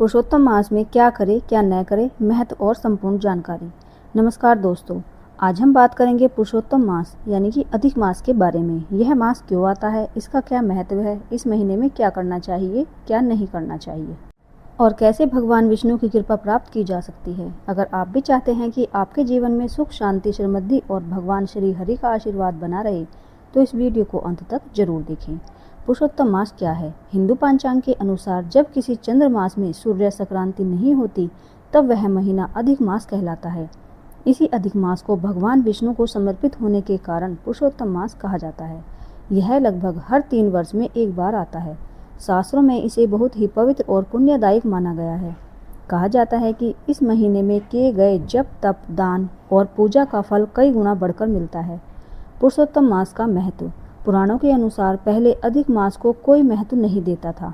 पुरुषोत्तम मास में क्या करें क्या न करें, महत्व और संपूर्ण जानकारी। नमस्कार दोस्तों, आज हम बात करेंगे पुरुषोत्तम मास यानी कि अधिक मास के बारे में। यह मास क्यों आता है, इसका क्या महत्व है, इस महीने में क्या करना चाहिए क्या नहीं करना चाहिए और कैसे भगवान विष्णु की कृपा प्राप्त की जा सकती है। अगर आप भी चाहते हैं कि आपके जीवन में सुख शांति समृद्धि और भगवान श्री हरि का आशीर्वाद बना रहे तो इस वीडियो को अंत तक जरूर देखें। पुरुषोत्तम मास क्या है? हिंदू पंचांग के अनुसार जब किसी चंद्र मास में सूर्य संक्रांति नहीं होती तब वह महीना अधिक मास कहलाता है। इसी अधिक मास को भगवान विष्णु को समर्पित होने के कारण पुरुषोत्तम मास कहा जाता है। यह लगभग हर 3 वर्ष में एक बार आता है। शास्त्रों में इसे बहुत ही पवित्र और पुण्यदायक माना गया है। कहा जाता है कि इस महीने में किए गए जप तप दान और पूजा का फल कई गुना बढ़कर मिलता है। पुरुषोत्तम मास का महत्व। पुराणों के अनुसार पहले अधिक मास को कोई महत्व नहीं देता था।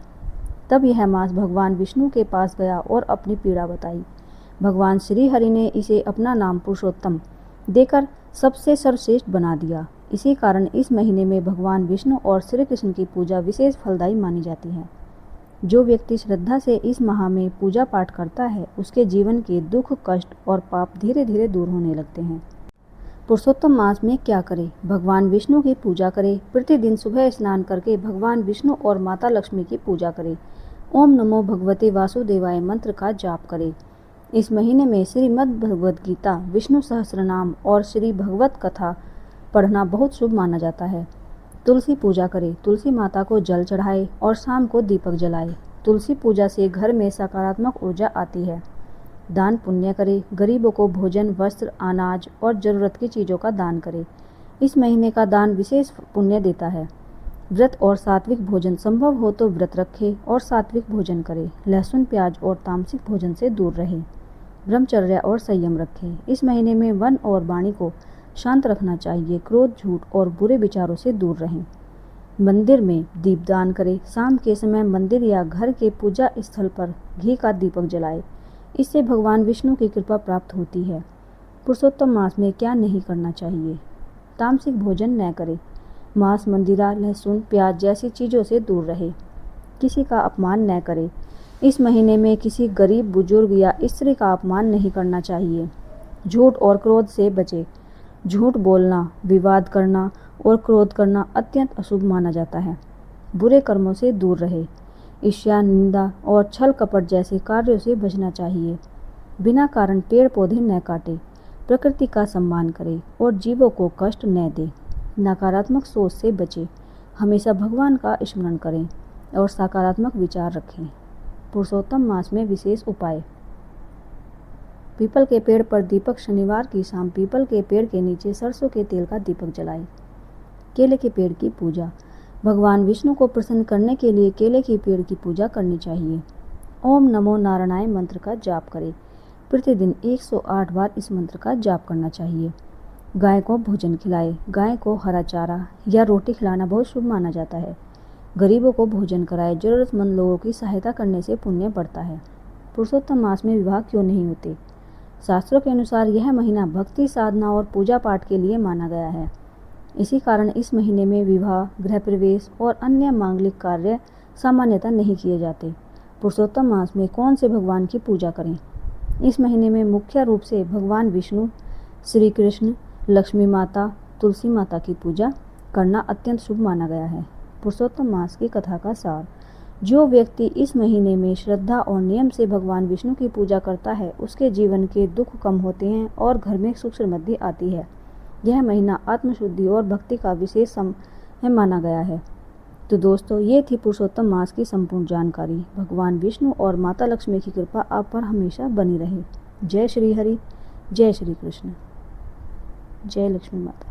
तब यह मास भगवान विष्णु के पास गया और अपनी पीड़ा बताई। भगवान श्री हरि ने इसे अपना नाम पुरुषोत्तम देकर सबसे सर्वश्रेष्ठ बना दिया। इसी कारण इस महीने में भगवान विष्णु और श्री कृष्ण की पूजा विशेष फलदायी मानी जाती है। जो व्यक्ति श्रद्धा से इस माह में पूजा पाठ करता है उसके जीवन के दुख कष्ट और पाप धीरे धीरे दूर होने लगते हैं। पुरुषोत्तम मास में क्या करें? भगवान विष्णु की पूजा करें। प्रतिदिन सुबह स्नान करके भगवान विष्णु और माता लक्ष्मी की पूजा करें। ओम नमो भगवते वासुदेवाय मंत्र का जाप करें। इस महीने में श्रीमद् भगवद गीता, विष्णु सहस्त्रनाम और श्री भगवत कथा पढ़ना बहुत शुभ माना जाता है। तुलसी पूजा करें। तुलसी माता को जल चढ़ाए और शाम को दीपक जलाए। तुलसी पूजा से घर में सकारात्मक ऊर्जा आती है। दान पुण्य करें। गरीबों को भोजन वस्त्र अनाज और जरूरत की चीज़ों का दान करें। इस महीने का दान विशेष पुण्य देता है। व्रत और सात्विक भोजन संभव हो तो व्रत रखें और सात्विक भोजन करें। लहसुन प्याज और तामसिक भोजन से दूर रहें। ब्रह्मचर्य और संयम रखें। इस महीने में मन और वाणी को शांत रखना चाहिए। क्रोध झूठ और बुरे विचारों से दूर रहें। मंदिर में दीपदान करें। शाम के समय मंदिर या घर के पूजा स्थल पर घी का दीपक जलाएं। इससे भगवान विष्णु की कृपा प्राप्त होती है। पुरुषोत्तम मास में क्या नहीं करना चाहिए? तामसिक भोजन न करें। मांस मंदिरा लहसुन प्याज जैसी चीज़ों से दूर रहे। किसी का अपमान न करें। इस महीने में किसी गरीब बुजुर्ग या स्त्री का अपमान नहीं करना चाहिए। झूठ और क्रोध से बचें। झूठ बोलना, विवाद करना और क्रोध करना अत्यंत अशुभ माना जाता है। बुरे कर्मों से दूर रहे। ईर्ष्या निंदा और छल कपट जैसे कार्यों से बचना चाहिए। बिना कारण पेड़ पौधे न काटें। प्रकृति का सम्मान करें और जीवों को कष्ट न दें। नकारात्मक सोच से बचें। हमेशा भगवान का स्मरण करें और सकारात्मक विचार रखें। पुरुषोत्तम मास में विशेष उपाय। पीपल के पेड़ पर दीपक। शनिवार की शाम पीपल के पेड़ के नीचे सरसों के तेल का दीपक जलाएं। केले के पेड़ की पूजा। भगवान विष्णु को प्रसन्न करने के लिए केले के पेड़ की पूजा करनी चाहिए। ओम नमो नारायणाय मंत्र का जाप करें। प्रतिदिन 108 बार इस मंत्र का जाप करना चाहिए। गाय को भोजन खिलाएं। गाय को हरा चारा या रोटी खिलाना बहुत शुभ माना जाता है। गरीबों को भोजन कराएं। जरूरतमंद लोगों की सहायता करने से पुण्य बढ़ता है। पुरुषोत्तम मास में विवाह क्यों नहीं होते? शास्त्रों के अनुसार यह महीना भक्ति साधना और पूजा पाठ के लिए माना गया है। इसी कारण इस महीने में विवाह गृह प्रवेश और अन्य मांगलिक कार्य सामान्यतः नहीं किए जाते। पुरुषोत्तम मास में कौन से भगवान की पूजा करें? इस महीने में मुख्य रूप से भगवान विष्णु, श्री कृष्ण, लक्ष्मी माता, तुलसी माता की पूजा करना अत्यंत शुभ माना गया है। पुरुषोत्तम मास की कथा का सार। जो व्यक्ति इस महीने में श्रद्धा और नियम से भगवान विष्णु की पूजा करता है उसके जीवन के दुख कम होते हैं और घर में सुख समृद्धि आती है। यह महीना आत्मशुद्धि और भक्ति का विशेष समय माना गया है। तो दोस्तों, ये थी पुरुषोत्तम मास की संपूर्ण जानकारी। भगवान विष्णु और माता लक्ष्मी की कृपा आप पर हमेशा बनी रहे। जय श्री हरि, जय श्री कृष्ण, जय लक्ष्मी माता।